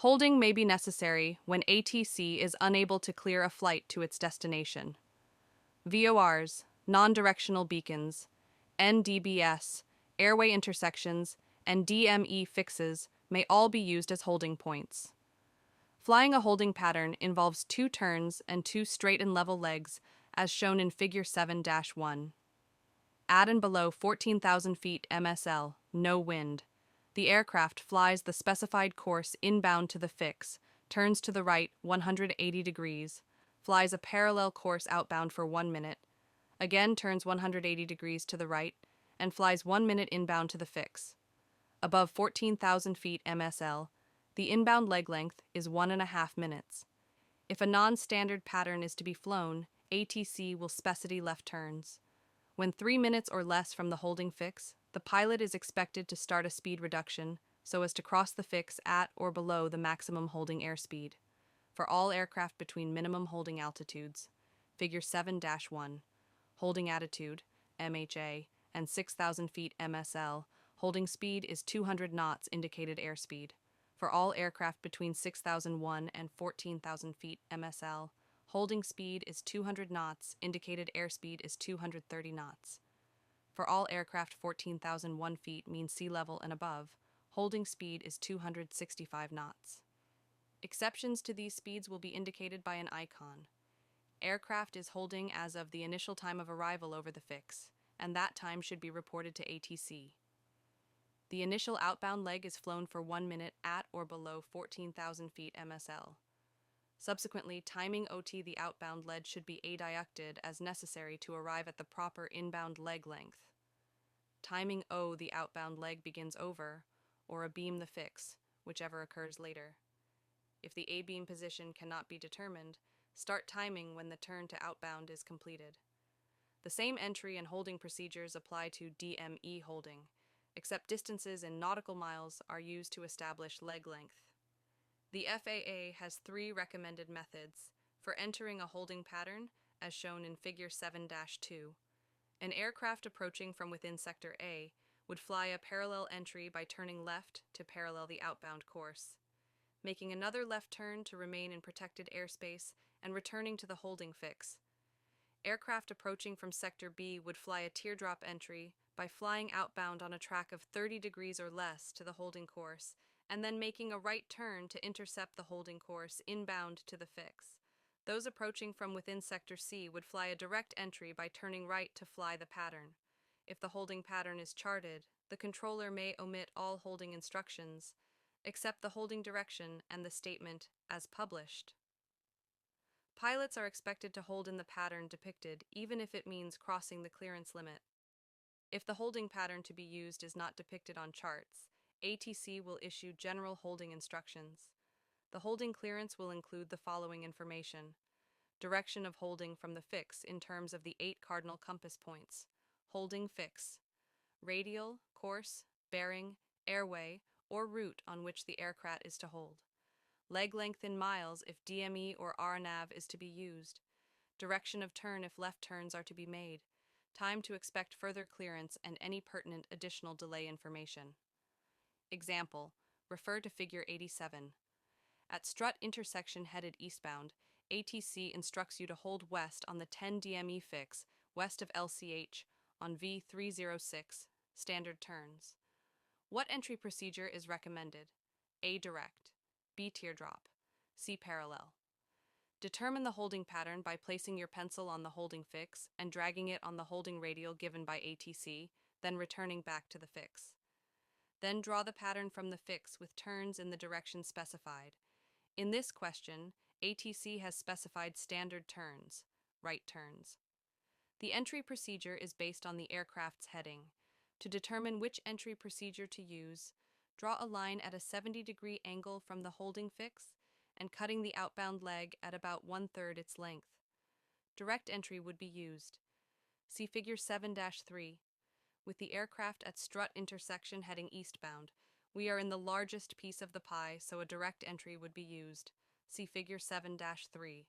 Holding may be necessary when ATC is unable to clear a flight to its destination. VORs, non-directional beacons, NDBS, airway intersections, and DME fixes may all be used as holding points. Flying a holding pattern involves 2 turns and 2 straight and level legs, as shown in Figure 7-1. At and below 14,000 feet MSL, no wind. The aircraft flies the specified course inbound to the fix, turns to the right 180 degrees, flies a parallel course outbound for 1 minute, again turns 180 degrees to the right, and flies 1 minute inbound to the fix. Above 14,000 feet MSL, the inbound leg length is 1.5 minutes. If a non-standard pattern is to be flown, ATC will specity left turns. When 3 minutes or less from the holding fix, the pilot is expected to start a speed reduction so as to cross the fix at or below the maximum holding airspeed. For all aircraft between minimum holding altitudes, Figure 7-1, holding attitude, MHA, and 6,000 feet MSL, holding speed is 200 knots indicated airspeed. For all aircraft between 6,001 and 14,000 feet MSL, holding speed is 200 knots, indicated airspeed is 230 knots. For all aircraft 14,001 feet mean sea level and above, holding speed is 265 knots. Exceptions to these speeds will be indicated by an icon. Aircraft is holding as of the initial time of arrival over the fix, and that time should be reported to ATC. The initial outbound leg is flown for 1 minute at or below 14,000 feet MSL. Subsequently, timing OT the outbound leg should be adducted as necessary to arrive at the proper inbound leg length. Timing O the outbound leg begins over, or abeam the fix, whichever occurs later. If the A-beam position cannot be determined, start timing when the turn to outbound is completed. The same entry and holding procedures apply to DME holding, except distances in nautical miles are used to establish leg length. The FAA has 3 recommended methods for entering a holding pattern, as shown in Figure 7-2. An aircraft approaching from within Sector A would fly a parallel entry by turning left to parallel the outbound course, making another left turn to remain in protected airspace and returning to the holding fix. Aircraft approaching from Sector B would fly a teardrop entry by flying outbound on a track of 30 degrees or less to the holding course, and then making a right turn to intercept the holding course inbound to the fix. Those approaching from within Sector C would fly a direct entry by turning right to fly the pattern. If the holding pattern is charted, the controller may omit all holding instructions, except the holding direction and the statement, "as published." Pilots are expected to hold in the pattern depicted, even if it means crossing the clearance limit. If the holding pattern to be used is not depicted on charts, ATC will issue general holding instructions. The holding clearance will include the following information: direction of holding from the fix in terms of the 8 cardinal compass points, holding fix, radial, course, bearing, airway, or route on which the aircraft is to hold, leg length in miles if DME or RNAV is to be used, direction of turn if left turns are to be made, time to expect further clearance, and any pertinent additional delay information. Example, refer to Figure 87. At strut intersection headed eastbound, ATC instructs you to hold west on the 10 DME fix west of LCH on V306, standard turns. What entry procedure is recommended? A. Direct, B. Teardrop, C. Parallel. Determine the holding pattern by placing your pencil on the holding fix and dragging it on the holding radial given by ATC, then returning back to the fix. Then draw the pattern from the fix with turns in the direction specified. In this question, ATC has specified standard turns, right turns. The entry procedure is based on the aircraft's heading. To determine which entry procedure to use, draw a line at a 70-degree angle from the holding fix and cutting the outbound leg at about 1/3 its length. Direct entry would be used. See Figure 7-3. With the aircraft at strut intersection heading eastbound, we are in the largest piece of the pie, so a direct entry would be used. See Figure 7-3.